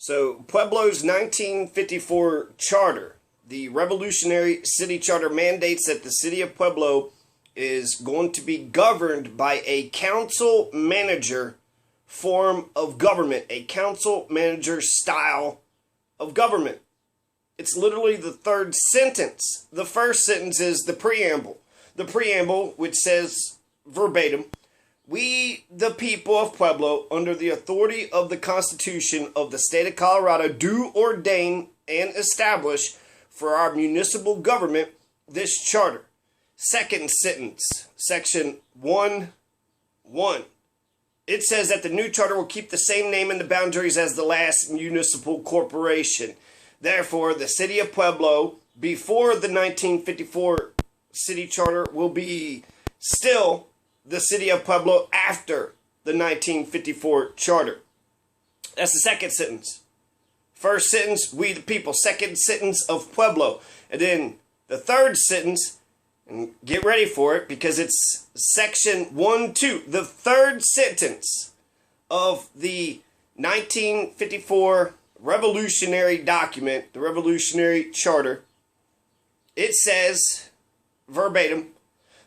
So Pueblo's 1954 charter, the revolutionary city charter, mandates that the city of Pueblo is going to be governed by a council manager form of government, a council manager style of government. It's literally the third sentence. The first sentence is the preamble. The preamble, which says verbatim, "We, the people of Pueblo, under the authority of the Constitution of the state of Colorado, do ordain and establish for our municipal government this charter." Second sentence, section 1:1. It says that the new charter will keep the same name and the boundaries as the last municipal corporation. Therefore, the city of Pueblo, before the 1954 city charter, will be still the city of Pueblo after the 1954 charter. That's the second sentence. First sentence, "we the people." Second sentence of Pueblo. And then the third sentence, and get ready for it because it's section 1:2. The third sentence of the 1954 revolutionary document, the revolutionary charter. It says, verbatim,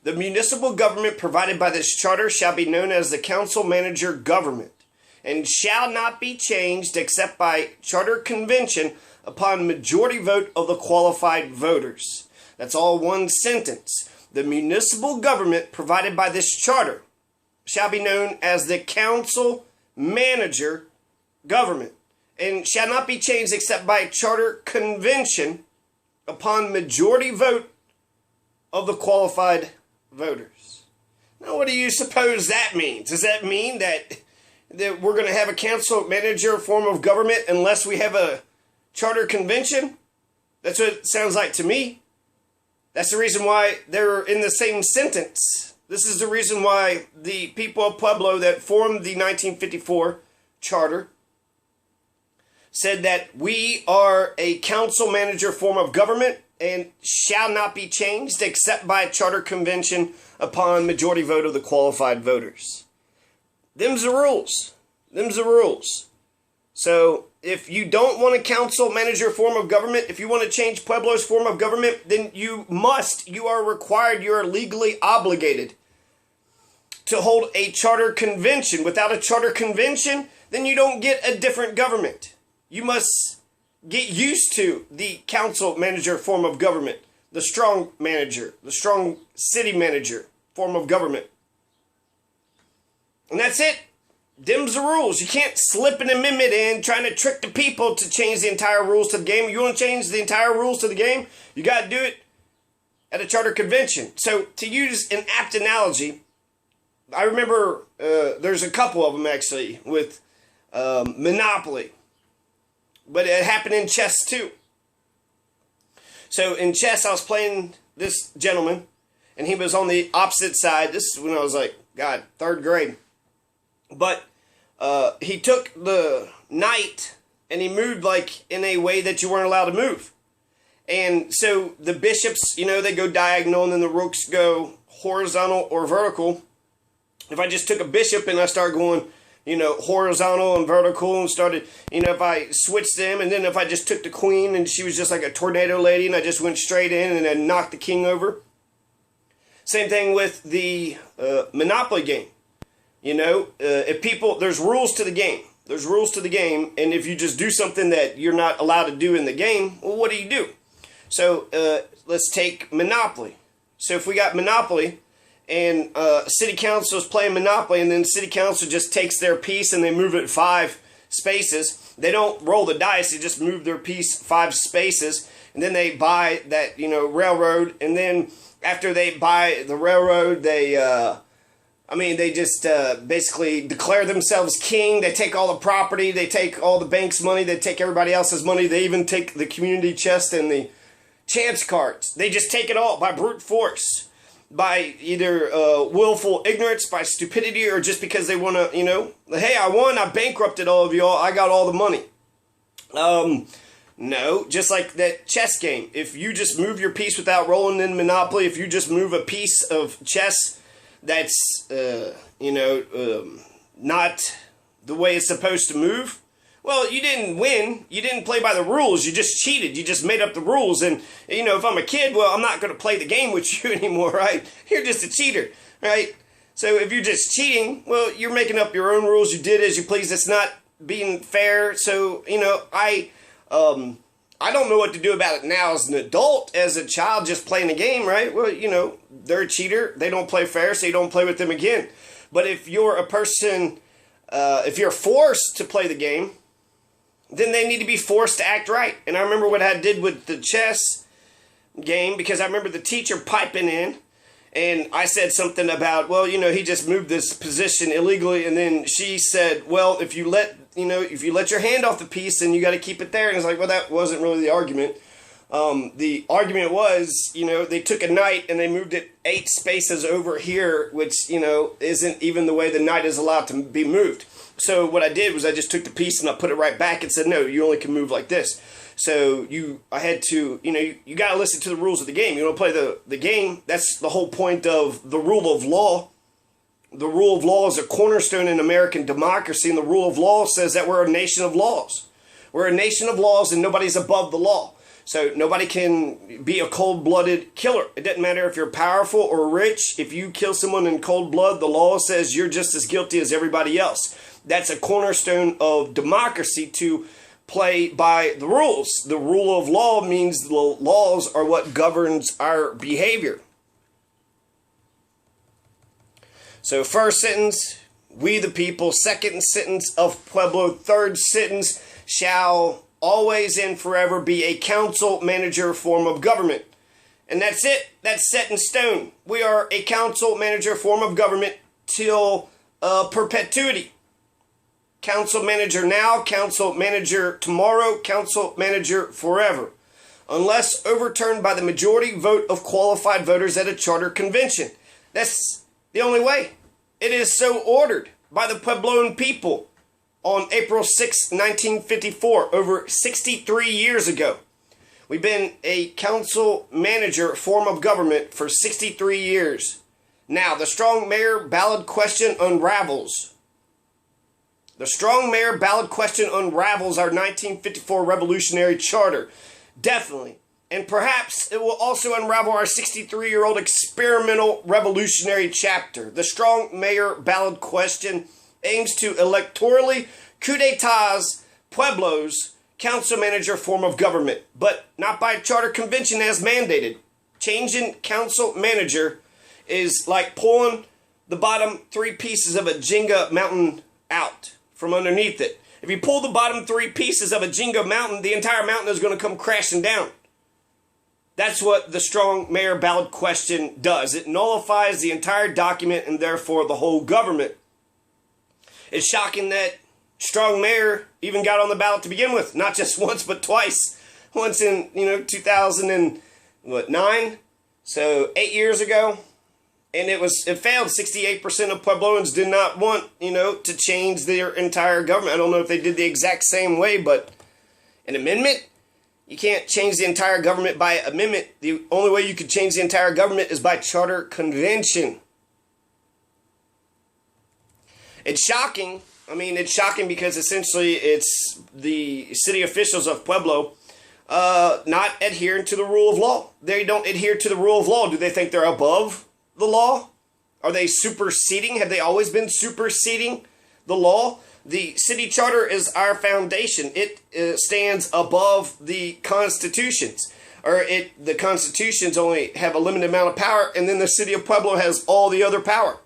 "The municipal government provided by this charter shall be known as the council manager government and shall not be changed except by charter convention upon majority vote of the qualified voters." That's all one sentence. The municipal government provided by this charter shall be known as the council manager government and shall not be changed except by charter convention upon majority vote of the qualified voters. Now, what do you suppose that means? Does that mean that we're going to have a council manager form of government unless we have a charter convention? That's what it sounds like to me. That's the reason why they're in the same sentence. This is the reason why the people of Pueblo that formed the 1954 charter said that we are a council manager form of government and shall not be changed except by charter convention upon majority vote of the qualified voters. Them's the rules. Them's the rules. So if you don't want a council manager form of government, if you want to change Pueblo's form of government, then you are required, you are legally obligated to hold a charter convention. Without a charter convention, then you don't get a different government. You must get used to the council manager form of government, the strong manager, the strong city manager form of government. And that's it. Them's the rules. You can't slip an amendment in trying to trick the people to change the entire rules to the game. You want to change the entire rules to the game, you got to do it at a charter convention. So to use an apt analogy, I remember there's a couple of them actually with Monopoly. But it happened in chess too. So in chess, I was playing this gentleman, and he was on the opposite side. This is when I was like, God, third grade. But he took the knight, and he moved like in a way that you weren't allowed to move. And so the bishops, they go diagonal, and then the rooks go horizontal or vertical. If I just took a bishop and I started going, horizontal and vertical and started, if I switched them, and then if I just took the queen and she was just like a tornado lady and I just went straight in and then knocked the king over. Same thing with the Monopoly game. If people, there's rules to the game. There's rules to the game, and if you just do something that you're not allowed to do in the game, well, what do? So let's take Monopoly. So if we got Monopoly, and city council is playing Monopoly, and then city council just takes their piece and they move it 5 spaces. They don't roll the dice, they just move their piece 5 spaces, and then they buy that, railroad, and then after they buy the railroad, they just basically declare themselves king. They take all the property, they take all the bank's money, they take everybody else's money, they even take the community chest and the chance cards. They just take it all by brute force. By either willful ignorance, by stupidity, or just because they want to, hey, I won, I bankrupted all of y'all, I got all the money. No, just like that chess game. If you just move your piece without rolling in Monopoly, if you just move a piece of chess that's, not the way it's supposed to move, Well, you didn't win. You didn't play by the rules. You just cheated. You just made up the rules. And, you know, if I'm a kid, well, I'm not going to play the game with you anymore, right? You're just a cheater, right? So if you're just cheating, well, you're making up your own rules. You did as you please. It's not being fair. So, you know, I don't know what to do about it now as an adult. As a child just playing the game, right? Well, you know, they're a cheater. They don't play fair, so you don't play with them again. But if you're a person, if you're forced to play the game, then they need to be forced to act right. And I remember what I did with the chess game, because I remember the teacher piping in, and I said something about, well, you know, he just moved this position illegally, and then she said, well, if you let your hand off the piece, then you got to keep it there. And it's like, well, that wasn't really the argument. The argument was, you know, they took a knight and they moved it 8 spaces over here, which, you know, isn't even the way the knight is allowed to be moved. So what I did was I just took the piece and I put it right back and said, no, you only can move like this. So I had to, you know, you got to listen to the rules of the game. You want to play the game. That's the whole point of the rule of law. The rule of law is a cornerstone in American democracy, and the rule of law says that we're a nation of laws. We're a nation of laws, and nobody's above the law. So nobody can be a cold-blooded killer. It doesn't matter if you're powerful or rich. If you kill someone in cold blood, the law says you're just as guilty as everybody else. That's a cornerstone of democracy, to play by the rules. The rule of law means the laws are what governs our behavior. So first sentence, we the people. Second sentence of Pueblo. Third sentence, shall always and forever be a council manager form of government. And that's it. That's set in stone. We are a council manager form of government till perpetuity. Council manager now, council manager tomorrow, council manager forever. Unless overturned by the majority vote of qualified voters at a charter convention. That's the only way. It is so ordered by the Puebloan people on April 6, 1954, over 63 years ago. We've been a council manager form of government for 63 years. Now, the strong mayor ballot question unravels. The strong mayor ballot question unravels our 1954 revolutionary charter. Definitely. And perhaps it will also unravel our 63-year-old experimental revolutionary chapter. The strong mayor ballot question aims to electorally coup d'etats Pueblo's council manager form of government, but not by charter convention as mandated. Changing council manager is like pulling the bottom 3 pieces of a Jenga mountain out from underneath it. If you pull the bottom 3 pieces of a Jenga mountain, the entire mountain is going to come crashing down. That's what the strong mayor ballot question does. It nullifies the entire document and therefore the whole government. It's shocking that strong mayor even got on the ballot to begin with. Not just once, but twice. Once in, 2009, so 8 years ago. And it failed. 68% of Puebloans did not want, to change their entire government. I don't know if they did the exact same way, but an amendment? You can't change the entire government by amendment. The only way you could change the entire government is by charter convention. It's shocking. It's shocking because essentially it's the city officials of Pueblo not adhering to the rule of law. They don't adhere to the rule of law. Do they think they're above the law? Are they superseding? Have they always been superseding the law? The city charter is our foundation. It stands above the constitutions. The constitutions only have a limited amount of power, and then the city of Pueblo has all the other power.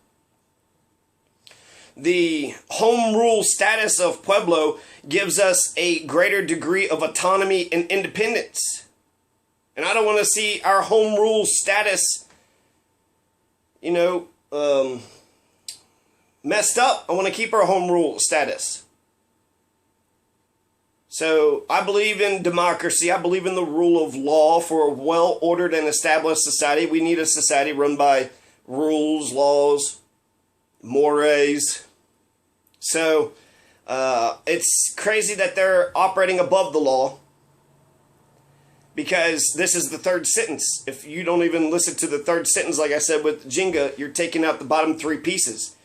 The home rule status of Pueblo gives us a greater degree of autonomy and independence. And I don't want to see our home rule status, messed up. I want to keep our home rule status. So I believe in democracy. I believe in the rule of law. For a well-ordered and established society, we need a society run by rules, laws, mores. So it's crazy that they're operating above the law, because this is the third sentence. If you don't even listen to the third sentence, like I said with Jenga, you're taking out the bottom 3 pieces.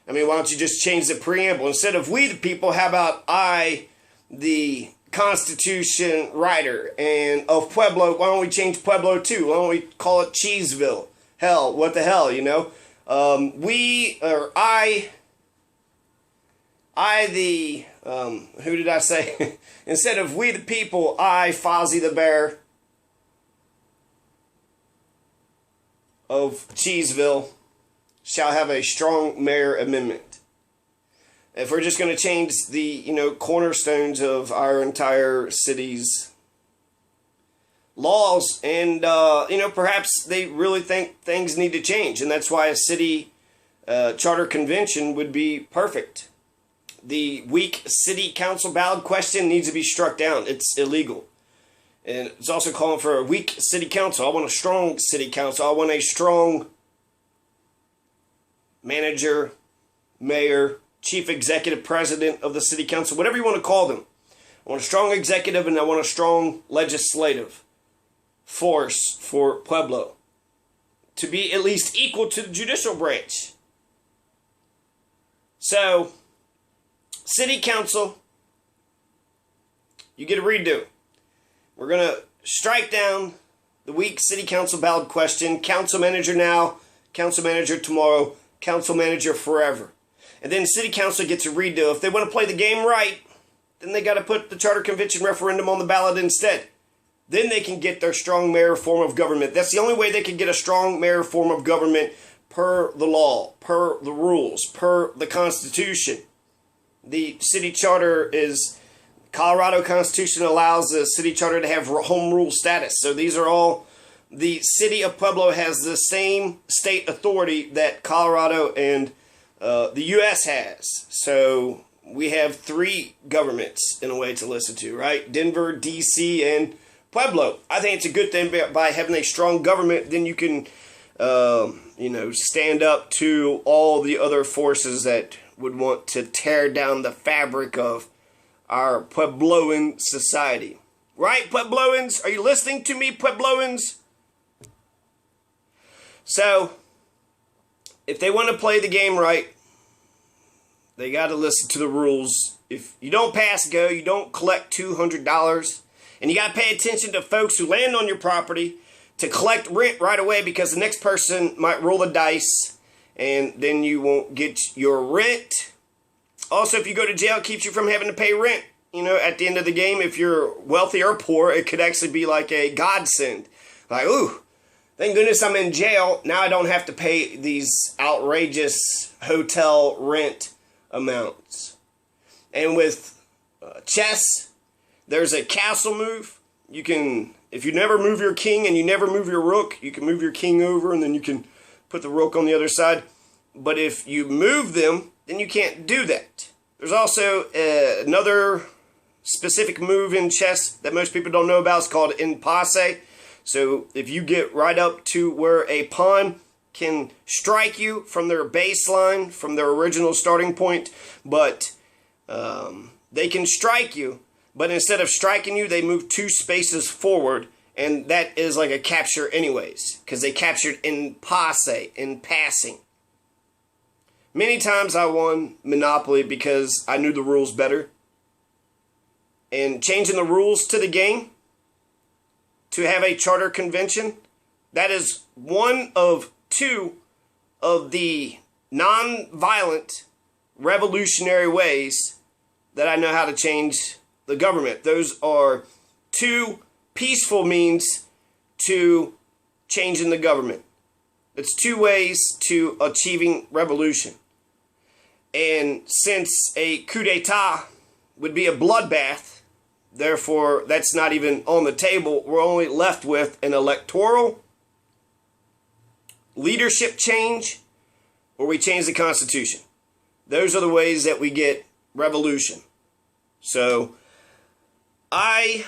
Why don't you just change the preamble? Instead of we the people, how about I, the Constitution writer and of Pueblo. Why don't we change Pueblo too? Why don't we call it Cheeseville? Hell, what the hell, you know? Who did I say? Instead of we the people, I, Fozzie the Bear of Cheeseville, shall have a strong mayor amendment. If we're just going to change the, cornerstones of our entire city's laws, and, perhaps they really think things need to change, and that's why a city charter convention would be perfect. The weak city council ballot question needs to be struck down. It's illegal. And it's also calling for a weak city council. I want a strong city council. I want a strong manager, mayor, chief executive, president of the city council, whatever you want to call them. I want a strong executive and I want a strong legislative force for Pueblo to be at least equal to the judicial branch. So, city council, you get a redo. We're going to strike down the weak city council ballot question. Council manager now, council manager tomorrow, council manager forever. And then city council gets a redo. If they want to play the game right, then they got to put the charter convention referendum on the ballot instead. Then they can get their strong mayor form of government. That's the only way they can get a strong mayor form of government per the law, per the rules, per the Constitution. The city charter is, Colorado Constitution allows the city charter to have home rule status. So these are all, the city of Pueblo has the same state authority that Colorado and the U.S. has. So we have three governments in a way to listen to, right? Denver, D.C., and Pueblo. I think it's a good thing by having a strong government. Then you can, stand up to all the other forces that would want to tear down the fabric of our Puebloan society. Right, Puebloans? Are you listening to me, Puebloans? So, if they want to play the game right, they got to listen to the rules. If you don't pass go, you don't collect $200. And you got to pay attention to folks who land on your property to collect rent right away, because the next person might roll the dice and then you won't get your rent. Also, if you go to jail, it keeps you from having to pay rent. At the end of the game, if you're wealthy or poor, it could actually be like a godsend. Like, ooh, thank goodness I'm in jail. Now I don't have to pay these outrageous hotel rent amounts. And with chess, there's a castle move. You can, if you never move your king and you never move your rook, you can move your king over and then you can put the rook on the other side. But if you move them, then you can't do that. There's also another specific move in chess that most people don't know about. It's called in passe. So if you get right up to where a pawn can strike you from their baseline, from their original starting point, but they can strike you, but instead of striking you, they move 2 spaces forward, and that is like a capture anyways, because they captured in passe, in passing. Many times I won Monopoly because I knew the rules better. And changing the rules to the game to have a charter convention, that is one of 2 of the non-violent revolutionary ways that I know how to change the government. Those are 2 peaceful means to changing the government. It's 2 ways to achieving revolution. And since a coup d'etat would be a bloodbath, therefore that's not even on the table, we're only left with an electoral leadership change, or we change the Constitution. Those are the ways that we get revolution. So, I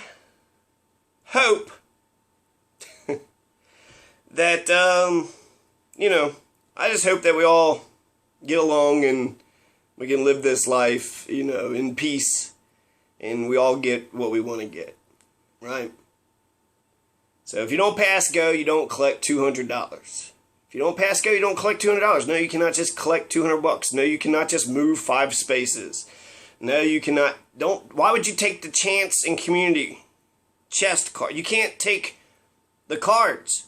hope that, I just hope that we all get along and we can live this life, in peace, and we all get what we want to get, right? So if you don't pass go, you don't collect $200. If you don't pass go, you don't collect $200. No, you cannot just collect $200. No, you cannot just move 5 spaces. No, you cannot. Don't. Why would you take the chance in community chest card? You can't take the cards.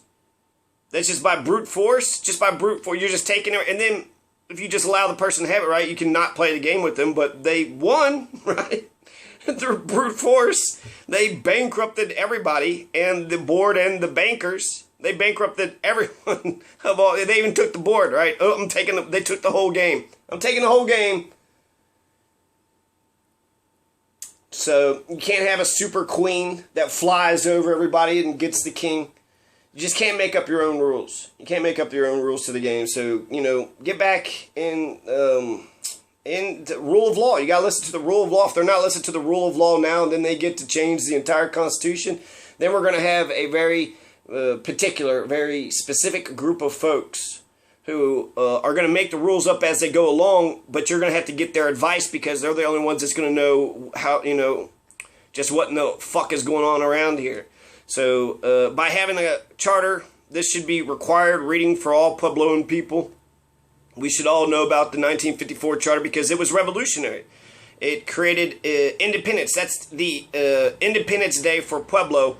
That's just by brute force. Just by brute force. You're just taking it. And then if you just allow the person to have it, right, you cannot play the game with them. But they won, right? Through brute force. They bankrupted everybody. And the board and the bankers. They bankrupted everyone. They even took the board, right? Oh, they took the whole game. I'm taking the whole game. So you can't have a super queen that flies over everybody and gets the king. You just can't make up your own rules. You can't make up your own rules to the game. So, get back in the rule of law. You got to listen to the rule of law. If they're not listening to the rule of law now, and then they get to change the entire Constitution, then we're going to have a very particular, very specific group of folks who are going to make the rules up as they go along, but you're going to have to get their advice because they're the only ones that's going to know how, just what in the fuck is going on around here. So, by having a charter, this should be required reading for all Puebloan people. We should all know about the 1954 charter because it was revolutionary. It created independence. That's the Independence Day for Pueblo,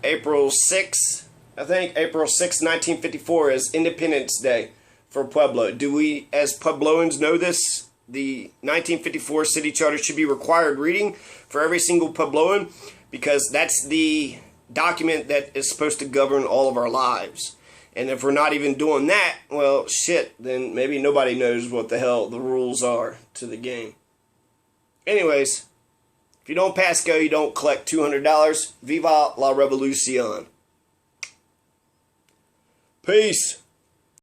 April 6th. I think April 6th, 1954 is Independence Day for Pueblo. Do we, as Puebloans, know this? The 1954 city charter should be required reading for every single Puebloan because that's the document that is supposed to govern all of our lives. And if we're not even doing that, well, shit, then maybe nobody knows what the hell the rules are to the game. Anyways, if you don't pass go, you don't collect $200. Viva la revolución. Peace.